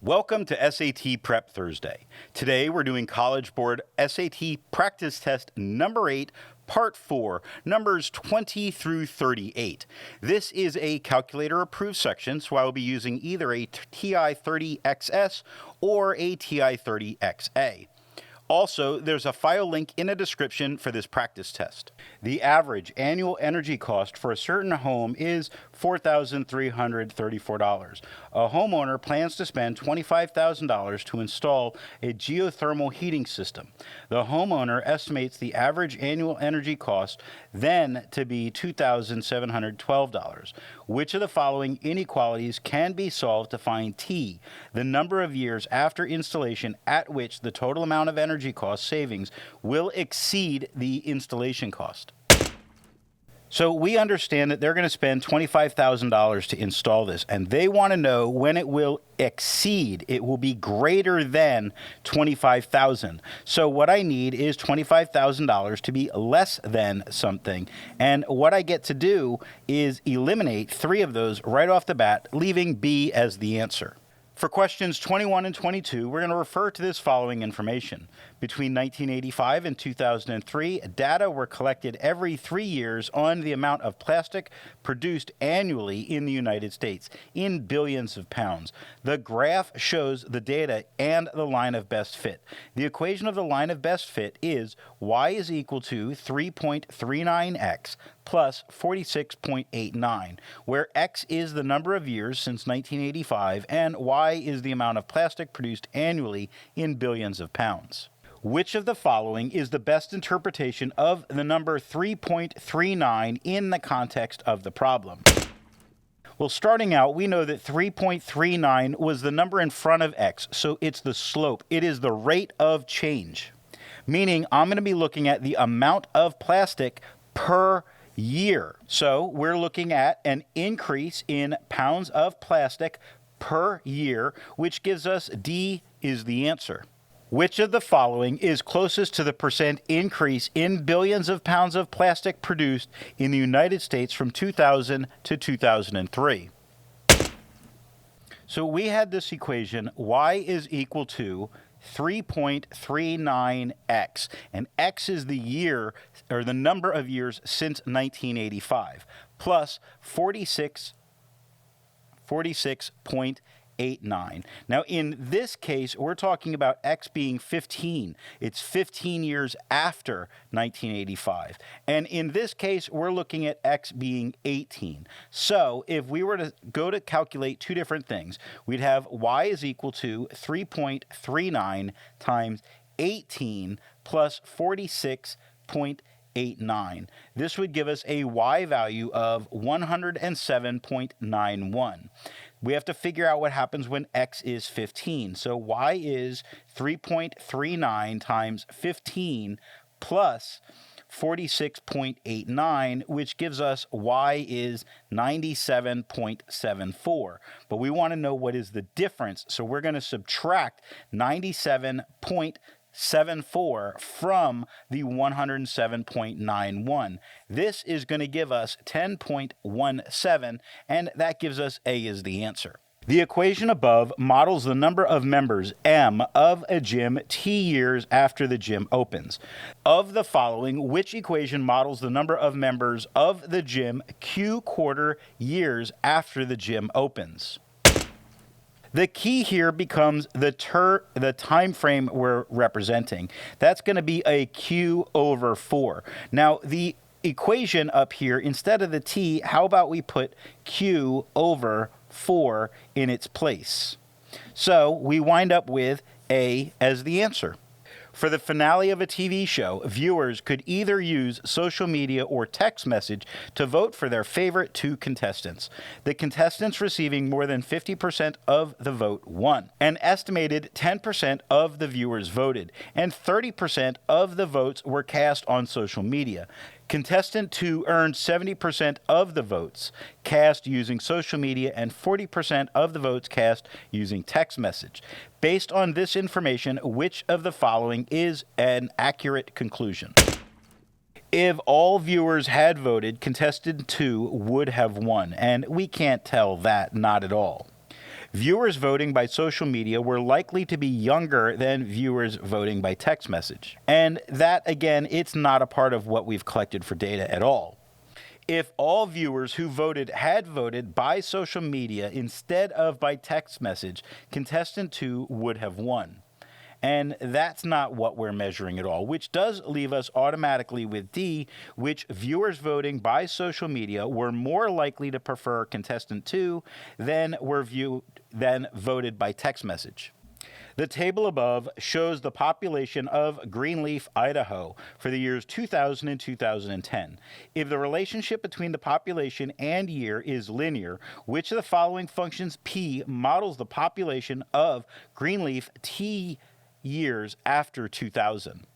Welcome to SAT Prep Thursday. Today we're doing College Board SAT Practice Test number 8, Part 4, numbers 20 through 38. This is a calculator approved section, so I will be using either a TI-30XS or a TI-30XA. Also, there's a file link in a description for this practice test. The average annual energy cost for a certain home is $4,334. A homeowner plans to spend $25,000 to install a geothermal heating system. The homeowner estimates the average annual energy cost then to be $2,712. Which of the following inequalities can be solved to find T, the number of years after installation at which the total amount of energy cost savings will exceed the installation cost? So we understand that they're going to spend $25,000 to install this, and they want to know when it will exceed. It will be greater than $25,000. So what I need is $25,000 to be less than something, and what I get to do is eliminate 3 of those right off the bat, leaving B as the answer. For questions 21 and 22, we're going to refer to this following information. Between 1985 and 2003, data were collected every 3 years on the amount of plastic produced annually in the United States, in billions of pounds. The graph shows the data and the line of best fit. The equation of the line of best fit is y is equal to 3.39x plus 46.89, where x is the number of years since 1985 and y is the amount of plastic produced annually in billions of pounds. Which of the following is the best interpretation of the number 3.39 in the context of the problem? Well, starting out, we know that 3.39 was the number in front of x, so it's the slope. It is the rate of change, meaning I'm going to be looking at the amount of plastic per year. So we're looking at an increase in pounds of plastic per year, which gives us D is the answer. Which of the following is closest to the percent increase in billions of pounds of plastic produced in the United States from 2000 to 2003? So we had this equation, y is equal to 3.39x, and x is the year, or the number of years since 1985, plus 46.89. Now, in this case, we're talking about x being 15. It's 15 years after 1985. And in this case, we're looking at x being 18. So if we were to go to calculate 2 different things, we'd have y is equal to 3.39 times 18 plus 46.89. This would give us a y value of 107.91. We have to figure out what happens when x is 15. So y is 3.39 times 15 plus 46.89, which gives us y is 97.74. But we want to know what is the difference, so we're going to subtract 97.74 from the 107.91. This is going to give us 10.17, and that gives us A as the answer. The equation above models the number of members, M, of a gym T years after the gym opens. Of the following, which equation models the number of members of the gym Q quarter years after the gym opens? The key here becomes the time frame we're representing. That's going to be a Q over 4. Now, the equation up here, instead of the T, how about we put Q over 4 in its place? So we wind up with A as the answer. For the finale of a TV show, viewers could either use social media or text message to vote for their favorite 2 contestants. The contestants receiving more than 50% of the vote won. An estimated 10% of the viewers voted, and 30% of the votes were cast on social media. Contestant 2 earned 70% of the votes cast using social media and 40% of the votes cast using text message. Based on this information, which of the following is an accurate conclusion? If all viewers had voted, contestant 2 would have won, and we can't tell that, not at all. Viewers voting by social media were likely to be younger than viewers voting by text message. And that, again, it's not a part of what we've collected for data at all. If all viewers who voted had voted by social media instead of by text message, contestant 2 would have won. And that's not what we're measuring at all, which does leave us automatically with D, which viewers voting by social media were more likely to prefer contestant 2 than voted by text message. The table above shows the population of Greenleaf, Idaho for the years 2000 and 2010. If the relationship between the population and year is linear, which of the following functions P models the population of Greenleaf T years after 2000?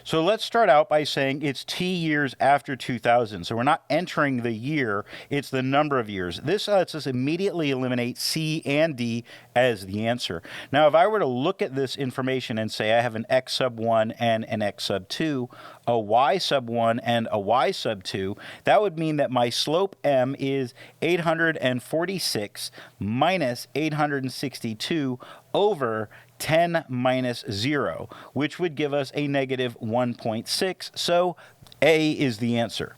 So let's start out by saying it's T years after 2000. So we're not entering the year, it's the number of years. This lets us immediately eliminate C and D as the answer. Now, if I were to look at this information and say I have an X sub 1 and an X sub 2, a Y sub 1 and a Y sub 2, that would mean that my slope M is 846 minus 862 over 10 minus 0, which would give us a negative 1.6, so A is the answer.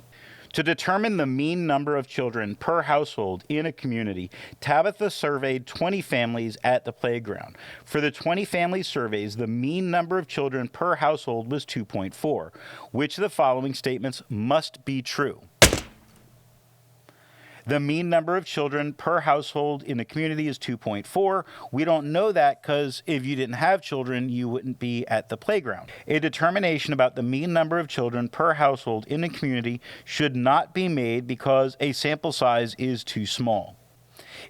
To determine the mean number of children per household in a community, Tabitha surveyed 20 families at the playground. For the 20 family surveys, the mean number of children per household was 2.4. Which of the following statements must be true? The mean number of children per household in the community is 2.4. We don't know that because if you didn't have children, you wouldn't be at the playground. A determination about the mean number of children per household in the community should not be made because a sample size is too small.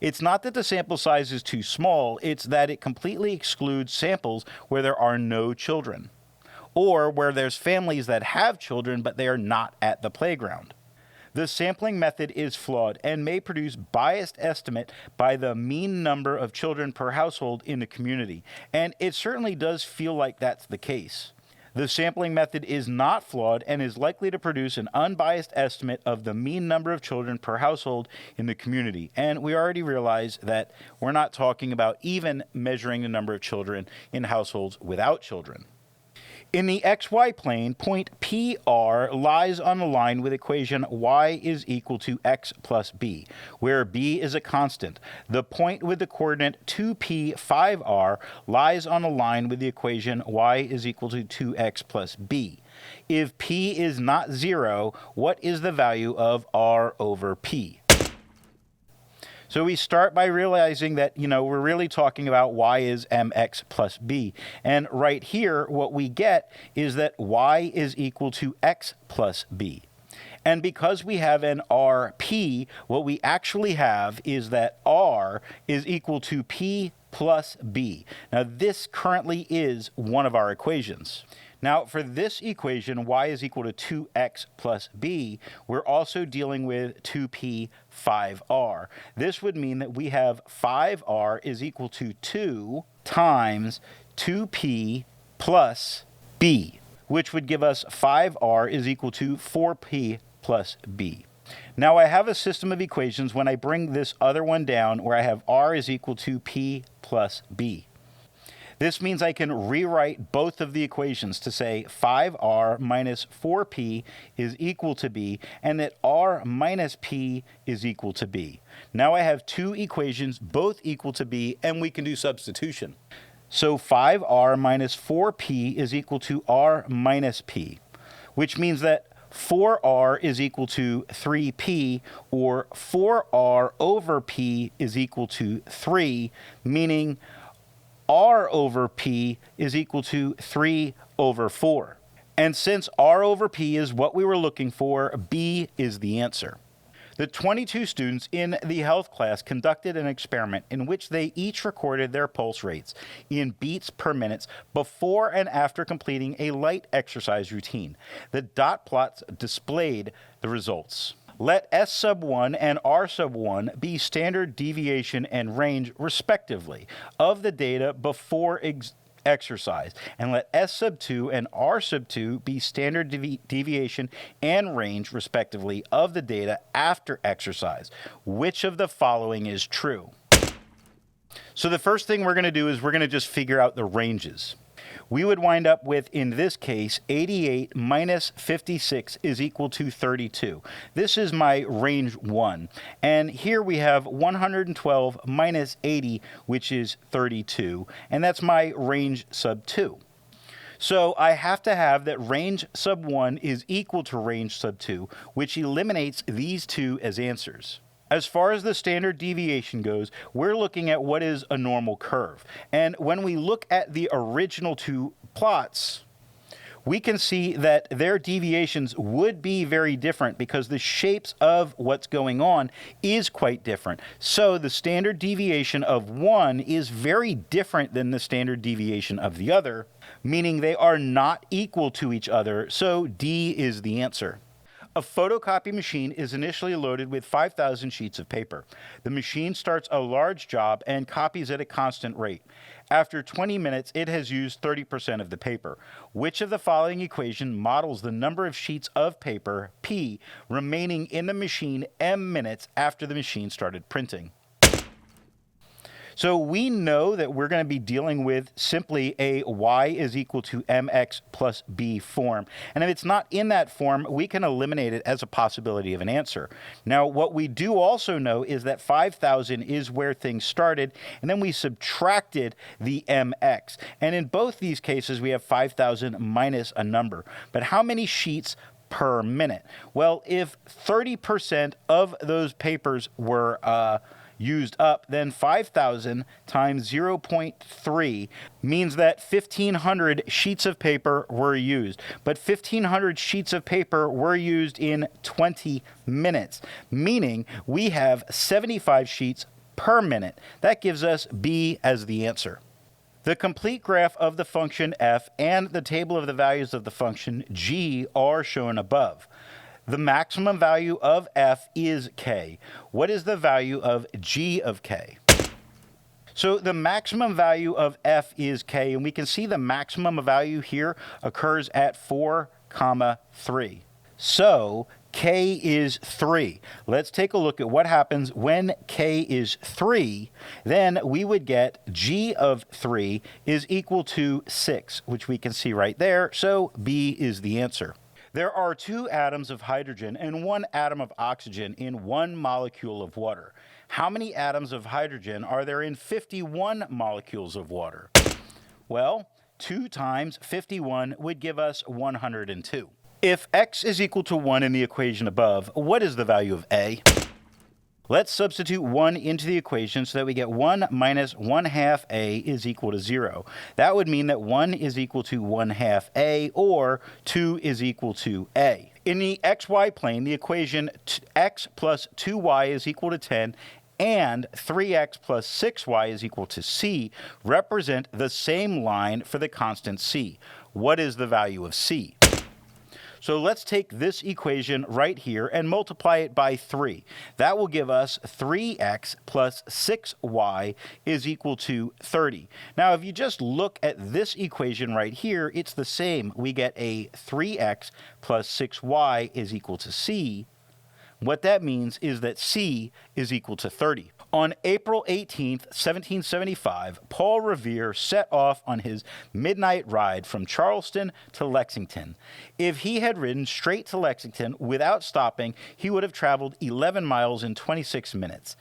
It's not that the sample size is too small, it's that it completely excludes samples where there are no children, or where there's families that have children but they are not at the playground. The sampling method is flawed and may produce biased estimate by the mean number of children per household in the community, and it certainly does feel like that's the case. The sampling method is not flawed and is likely to produce an unbiased estimate of the mean number of children per household in the community, and we already realize that we're not talking about even measuring the number of children in households without children. In the xy plane, point PR lies on the line with equation y is equal to x plus b, where b is a constant. The point with the coordinate 2p 5r lies on a line with the equation y is equal to 2x plus b. If p is not 0, what is the value of r over p? So we start by realizing that, we're really talking about y is mx plus b. And right here, what we get is that y is equal to x plus b. And because we have an rp, what we actually have is that r is equal to p plus b. Now, this currently is one of our equations. Now, for this equation, y is equal to 2x plus b, we're also dealing with 2p 5r. This would mean that we have 5r is equal to 2 times 2p plus b, which would give us 5r is equal to 4p plus b. Now, I have a system of equations when I bring this other one down where I have r is equal to p plus b. This means I can rewrite both of the equations to say 5r minus 4p is equal to b, and that r minus p is equal to b. Now I have two equations, both equal to b, and we can do substitution. So 5r minus 4p is equal to r minus p, which means that 4r is equal to 3p, or 4r over p is equal to 3, meaning r over p is equal to 3 over 4. And since r over p is what we were looking for, b is the answer. The 22 students in the health class conducted an experiment in which they each recorded their pulse rates in beats per minute before and after completing a light exercise routine. The dot plots displayed the results. Let S sub 1 and R sub 1 be standard deviation and range, respectively, of the data before exercise, and let S sub 2 and R sub 2 be standard deviation and range, respectively, of the data after exercise. Which of the following is true? So the first thing we're going to do is we're going to just figure out the ranges. We would wind up with, in this case, 88 minus 56 is equal to 32. This is my range 1. And here we have 112 minus 80, which is 32. And that's my range sub 2. So I have to have that range sub 1 is equal to range sub 2, which eliminates these two as answers. As far as the standard deviation goes, we're looking at what is a normal curve. And when we look at the original two plots, we can see that their deviations would be very different because the shapes of what's going on is quite different. So the standard deviation of one is very different than the standard deviation of the other, meaning they are not equal to each other. So D is the answer. A photocopy machine is initially loaded with 5,000 sheets of paper. The machine starts a large job and copies at a constant rate. After 20 minutes, it has used 30% of the paper. Which of the following equation models the number of sheets of paper, P, remaining in the machine M minutes after the machine started printing? So we know that we're going to be dealing with simply a y is equal to mx plus b form. And if it's not in that form, we can eliminate it as a possibility of an answer. Now, what we do also know is that 5,000 is where things started, and then we subtracted the mx. And in both these cases, we have 5,000 minus a number. But how many sheets per minute? Well, if 30% of those papers were used up, then 5,000 times 0.3 means that 1,500 sheets of paper were used. But 1,500 sheets of paper were used in 20 minutes, meaning we have 75 sheets per minute. That gives us B as the answer. The complete graph of the function f and the table of the values of the function g are shown above. The maximum value of f is k. What is the value of g of k? So the maximum value of f is k, and we can see the maximum value here occurs at 4, 3. So k is 3. Let's take a look at what happens when k is 3. Then we would get g of 3 is equal to 6, which we can see right there. So B is the answer. There are 2 atoms of hydrogen and 1 atom of oxygen in 1 molecule of water. How many atoms of hydrogen are there in 51 molecules of water? Well, 2 times 51 would give us 102. If x is equal to 1 in the equation above, what is the value of A? Let's substitute 1 into the equation so that we get 1 minus 1/2 A is equal to 0. That would mean that 1 is equal to 1/2 A, or 2 is equal to A. In the xy plane, the equation x plus 2y is equal to 10 and 3x plus 6y is equal to c represent the same line for the constant c. What is the value of c? So let's take this equation right here and multiply it by 3. That will give us 3x plus 6y is equal to 30. Now, if you just look at this equation right here, it's the same. We get a 3x plus 6y is equal to c. What that means is that c is equal to 30. On April 18th, 1775, Paul Revere set off on his midnight ride from Charleston to Lexington. If he had ridden straight to Lexington without stopping, he would have traveled 11 miles in 26 minutes.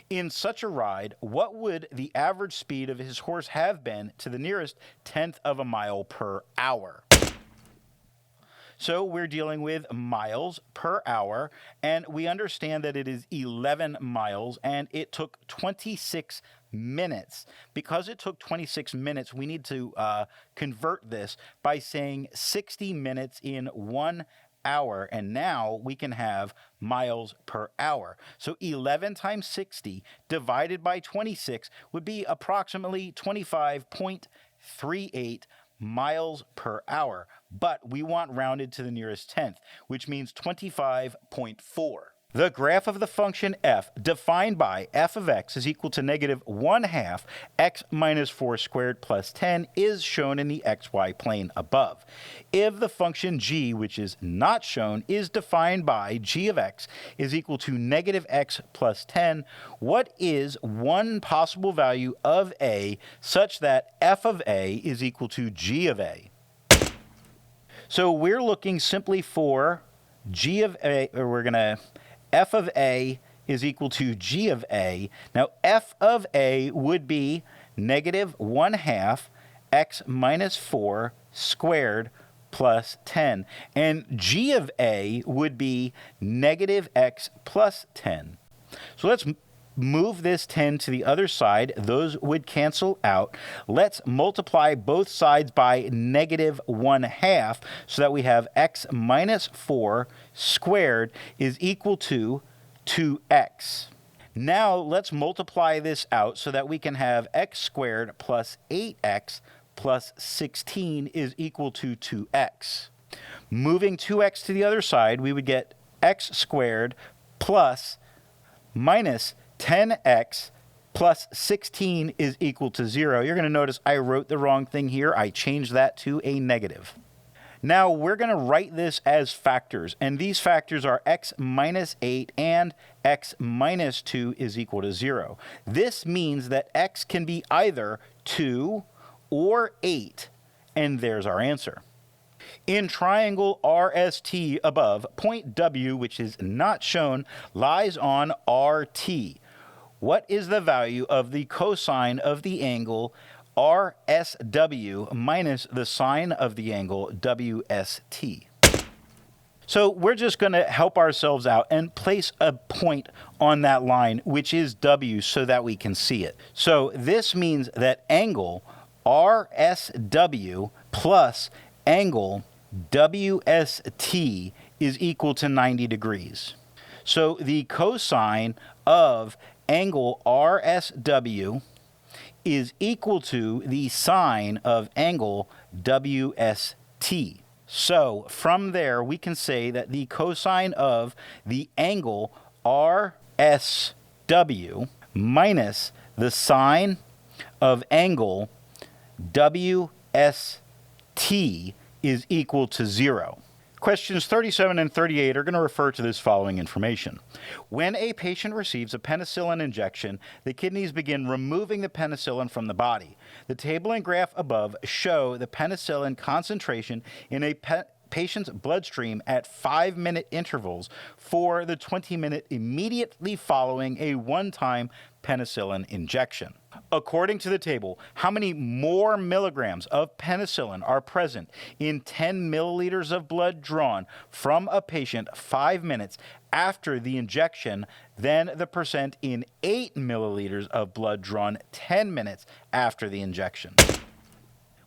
In such a ride, what would the average speed of his horse have been to the nearest tenth of a mile per hour? So we're dealing with miles per hour, and we understand that it is 11 miles, and it took 26 minutes. Because it took 26 minutes, we need to convert this by saying 60 minutes in 1 hour, and now we can have miles per hour. So 11 times 60 divided by 26 would be approximately 25.38 miles per hour, but we want rounded to the nearest tenth, which means 25.4. The graph of the function f defined by f of x is equal to negative 1/2 x minus 4 squared plus 10 is shown in the xy plane above. If the function g, which is not shown, is defined by g of x is equal to negative x plus 10, what is one possible value of a such that f of a is equal to g of a? So we're looking simply for g of a, or we're going to f of a is equal to g of a. Now, f of a would be negative 1/2 x minus 4 squared plus 10. And g of a would be negative x plus 10. So let's move this 10 to the other side. Those would cancel out. Let's multiply both sides by negative 1/2 so that we have x minus 4 squared is equal to 2x. Now let's multiply this out so that we can have x squared plus 8x plus 16 is equal to 2x. Moving 2x to the other side, we would get x squared plus minus 10x plus 16 is equal to 0. You're going to notice I wrote the wrong thing here. I changed that to a negative. Now we're going to write this as factors, and these factors are x minus 8 and x minus 2 is equal to 0. This means that x can be either 2 or 8, and there's our answer. In triangle RST above, point W, which is not shown, lies on RT. What is the value of the cosine of the angle RSW minus the sine of the angle WST? So we're just going to help ourselves out and place a point on that line, which is W, so that we can see it. So this means that angle RSW plus angle WST is equal to 90 degrees. So the cosine of angle RSW is equal to the sine of angle WST. So from there, we can say that the cosine of the angle RSW minus the sine of angle WST is equal to 0. Questions 37 and 38 are going to refer to this following information. When a patient receives a penicillin injection, the kidneys begin removing the penicillin from the body. The table and graph above show the penicillin concentration in a patient's bloodstream at 5-minute intervals for the 20-minute immediately following a one-time penicillin injection. According to the table, how many more milligrams of penicillin are present in 10 milliliters of blood drawn from a patient 5 minutes after the injection than the percent in 8 milliliters of blood drawn 10 minutes after the injection?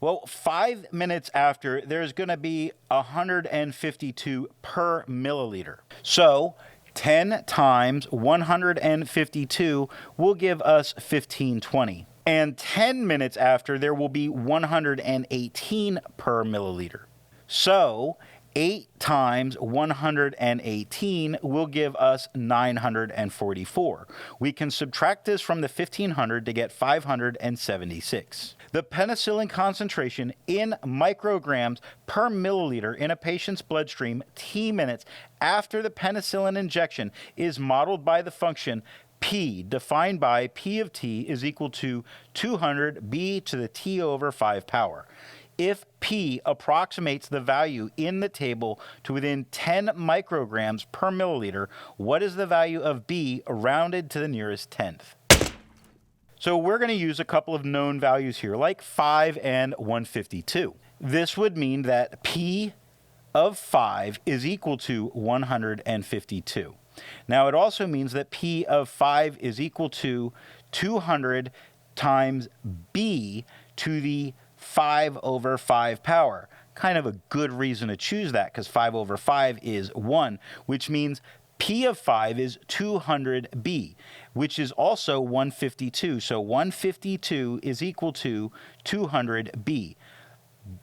Well, 5 minutes after, there's going to be 152 per milliliter. So 10 times 152 will give us 1520. And 10 minutes after, there will be 118 per milliliter. So 8 times 118 will give us 944. We can subtract this from the 1500 to get 576. The penicillin concentration in micrograms per milliliter in a patient's bloodstream T minutes after the penicillin injection is modeled by the function P, defined by P of T is equal to 200 B to the T over 5 power. If P approximates the value in the table to within 10 micrograms per milliliter, what is the value of B rounded to the nearest tenth? So we're going to use a couple of known values here, like 5 and 152. This would mean that P of 5 is equal to 152. Now, it also means that P of 5 is equal to 200 times B to the 5 over 5 power. Kind of a good reason to choose that, because 5 over 5 is 1, which means P of 5 is 200B, which is also 152. So 152 is equal to 200B.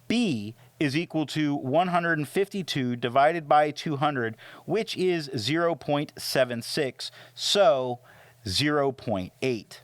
B is equal to 152 divided by 200, which is 0.76, so 0.8.